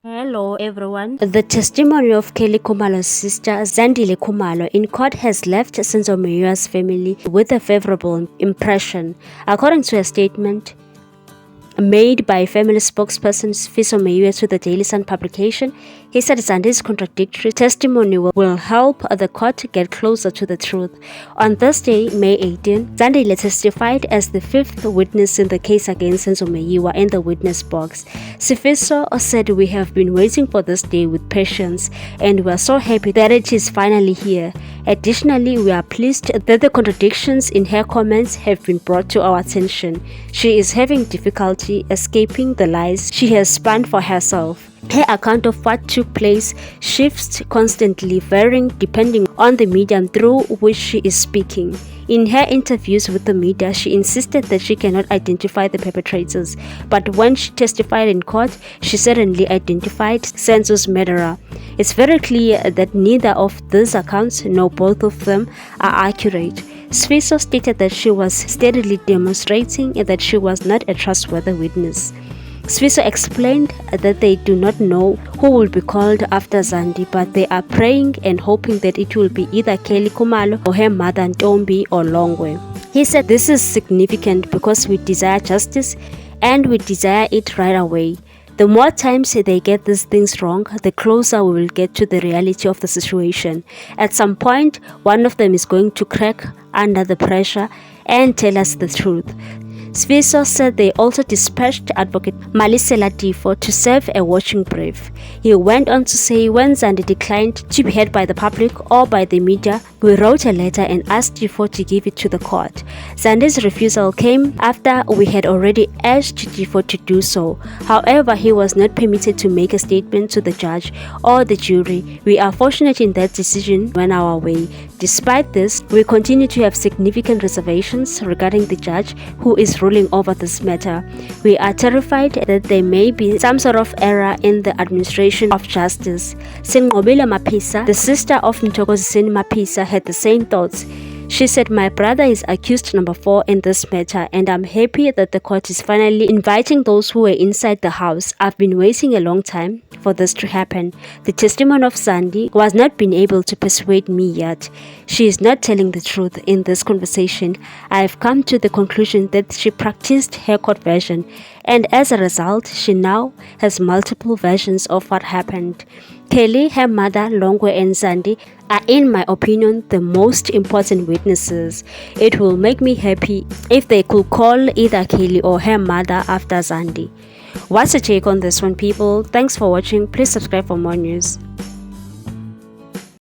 Hello everyone. The testimony of Kelly Khumalo's sister Zandi Khumalo in court has left Senzo Meyiwa's family with a favorable impression. According to a statement made by family spokesperson Senzo Meyiwa to the Daily Sun publication, he said Zandi's contradictory testimony will help the court get closer to the truth. On Thursday, May 18, Zandi testified as the fifth witness in the case against Senzo Meyiwa in the witness box. Senzo said, "We have been waiting for this day with patience, and we are so happy that it is finally here. Additionally, we are pleased that the contradictions in her comments have been brought to our attention. She is having difficulty escaping the lies she has spun for herself. Her account of what took place shifts constantly, varying depending on the medium through which she is speaking. In her interviews with the media, she insisted that she cannot identify the perpetrators, but when she testified in court, she certainly identified Senzo's murderer. It's very clear that neither of these accounts, nor both of them, are accurate." Senzo stated that she was steadily demonstrating that she was not a trustworthy witness. Senzo explained that they do not know who will be called after Zandi, but they are praying and hoping that it will be either Kelly Khumalo or her mother Ntombi or Longwe. He said, "This is significant because we desire justice and we desire it right away. The more times they get these things wrong, the closer we will get to the reality of the situation. At some point, one of them is going to crack under the pressure and tell us the truth." Senzo said they also dispatched advocate Malisela Tifo to serve a watching brief. He went on to say, "When Zandi declined to be heard by the public or by the media, we wrote a letter and asked Tifo to give it to the court. Zandi's refusal came after we had already urged Tifo to do so. However, he was not permitted to make a statement to the judge or the jury. We are fortunate in that decision went our way. Despite this, we continue to have significant reservations regarding the judge who is ruling over this matter. We are terrified that there may be some sort of error in the administration of justice." Sinqobile Mapisa, the sister of Nthokoziseni Mapisa, had the same thoughts. She said, "My brother is accused number 4 in this matter, and I'm happy that the court is finally inviting those who were inside the house. I've been waiting a long time for this to happen. The testimony of Zandi was not been able to persuade me yet. She is not telling the truth in this conversation. I've come to the conclusion that she practiced her court version, and as a result, she now has multiple versions of what happened. Kelly, her mother, Longwe, and Zandi are, in my opinion, the most important witnesses. It will make me happy if they could call either Kelly or her mother after Zandi." What's your take on this one, people? Thanks for watching. Please subscribe for more news.